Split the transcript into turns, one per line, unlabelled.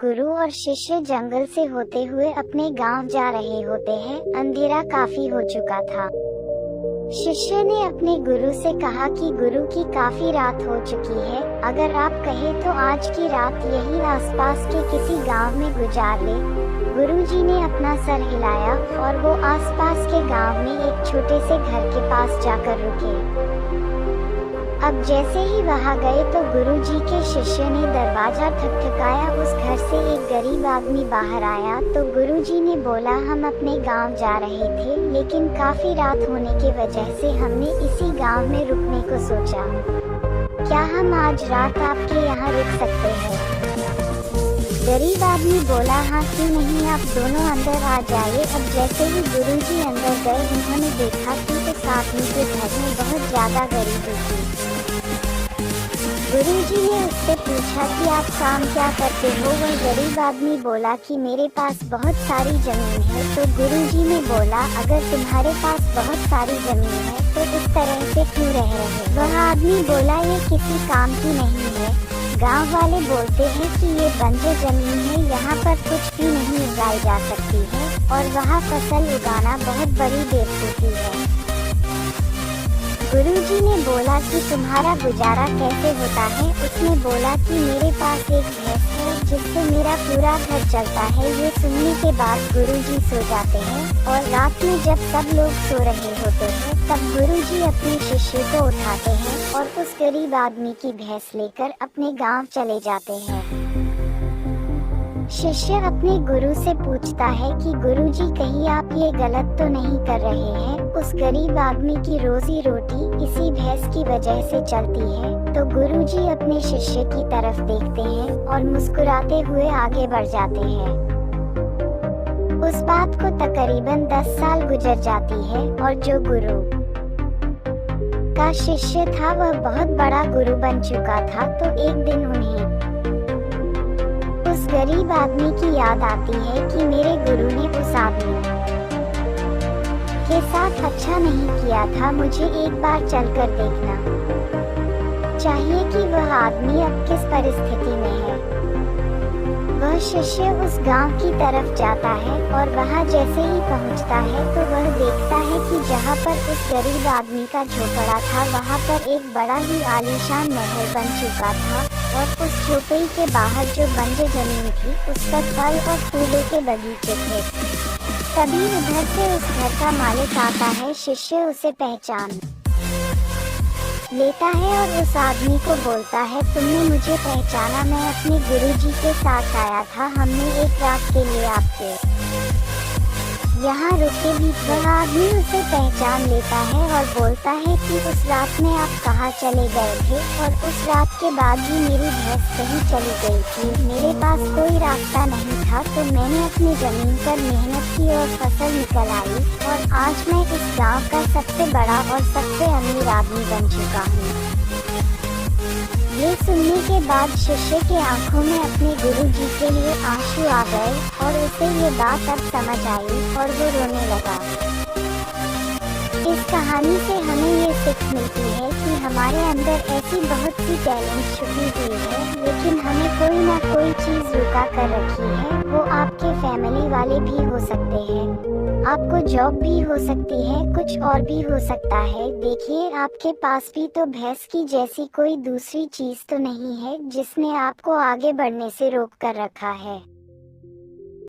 गुरु और शिष्य जंगल से होते हुए अपने गांव जा रहे होते हैं। अंधेरा काफी हो चुका था। शिष्य ने अपने गुरु से कहा कि गुरु की काफी रात हो चुकी है, अगर आप कहें तो आज की रात यही आसपास के किसी गांव में गुजार ले। गुरुजी ने अपना सर हिलाया और वो आसपास के गांव में एक छोटे से घर के पास जाकर रुके। अब जैसे ही वहां गए तो गुरुजी के शिष्य ने दरवाजा ठकठकाया। उस घर से एक गरीब आदमी बाहर आया तो गुरुजी ने बोला, हम अपने गांव जा रहे थे, लेकिन काफी रात होने की वजह से हमने इसी गांव में रुकने को सोचा। क्या हम आज रात आपके यहाँ रुक सकते हैं? गरीब आदमी बोला, हाँ क्यों नहीं, आप दोनों अंदर आ जाइए। अब जैसे ही गुरुजी अंदर गए उन्होंने देखा कि उस आदमी के घर में बहुत ज्यादा गरीबी थी। गुरुजी ने उससे पूछा कि आप काम क्या करते हो? वह गरीब आदमी बोला कि मेरे पास बहुत सारी जमीन है। तो गुरुजी ने बोला, अगर तुम्हारे पास बहुत सारी जमीन है तो इस तरह से क्यों रह रहे? वह आदमी बोला, ये किसी काम की नहीं है। गांव वाले बोलते हैं कि ये बंजर जमीन है, यहाँ पर कुछ भी नहीं उगाई जा सकती है और वहाँ फसल उगाना बहुत बड़ी बेवकूफ़ी है। गुरुजी ने बोला कि तुम्हारा गुजारा कैसे होता है? उसने बोला कि मेरे पास एक भैंस है जिससे मेरा पूरा घर चलता है। ये सुनने के बाद गुरुजी सो जाते हैं और रात में जब सब लोग सो रहे होते हैं तब गुरुजी अपने शिष्य को उठाते हैं और उस गरीब आदमी की भैंस लेकर अपने गांव चले जाते हैं। शिष्य अपने गुरु से पूछता है कि गुरुजी कहीं आप ये गलत तो नहीं कर रहे हैं? उस गरीब आदमी की रोजी रोटी इसी भैंस की वजह से चलती है। तो गुरुजी अपने शिष्य की तरफ देखते हैं और मुस्कुराते हुए आगे बढ़ जाते हैं। उस बात को तकरीबन 10 साल गुजर जाती है और जो गुरु का शिष्य था वह बहुत बड़ा गुरु बन चुका था। तो एक दिन उन्हें उस गरीब आदमी की याद आती है कि मेरे गुरु ने उस आदमी के साथ अच्छा नहीं किया था, मुझे एक बार चलकर देखना चाहिए कि वह आदमी अब किस परिस्थिति में है। वह शिष्य उस गांव की तरफ जाता है और वहां जैसे ही पहुंचता है तो वह देखता है कि जहां पर उस गरीब आदमी का झोपड़ा था वहां पर एक बड़ा ही आलीशान महल बन चुका था और उस झोपड़ी के बाहर जो बंजर जमीन थी उस पर फल और फूलों के बगीचे थे। तभी उधर से उस घर का मालिक आता है। शिष्य उसे पहचान लेता है और उस आदमी को बोलता है, तुमने मुझे पहचाना, मैं अपने गुरुजी के साथ आया था, हमने एक रात के लिए आपके यहाँ रुके भी। वह आदमी उसे पहचान लेता है और बोलता है कि उस रात में आप कहाँ चले गए थे? और उस रात के बाद ही मेरी भैंस कहीं चली गई थी, मेरे पास कोई रास्ता नहीं था, तो मैंने अपनी जमीन पर मेहनत की और फसल निकल आई और आज मैं इस गांव का सबसे बड़ा और सबसे अमीर आदमी बन चुका हूँ। ये सुनने के बाद शिष्य के आंखों में अपने गुरुजी के लिए आंसू आ गए और उसे ये बात अब समझ आई और वो रोने लगा। इस कहानी से हमें ये सीख मिलती है कि हमारे अंदर ऐसी बहुत सी टैलेंट छुपी हुई है, लेकिन हमें कोई ना कोई चीज़ रुका कर रखी है। वो आपके फैमिली वाले भी हो सकते हैं, आपको जॉब भी हो सकती है, कुछ और भी हो सकता है। देखिए, आपके पास भी तो भैंस की जैसी कोई दूसरी चीज़ तो नहीं है जिसने आपको आगे बढ़ने से रोक कर रखा है।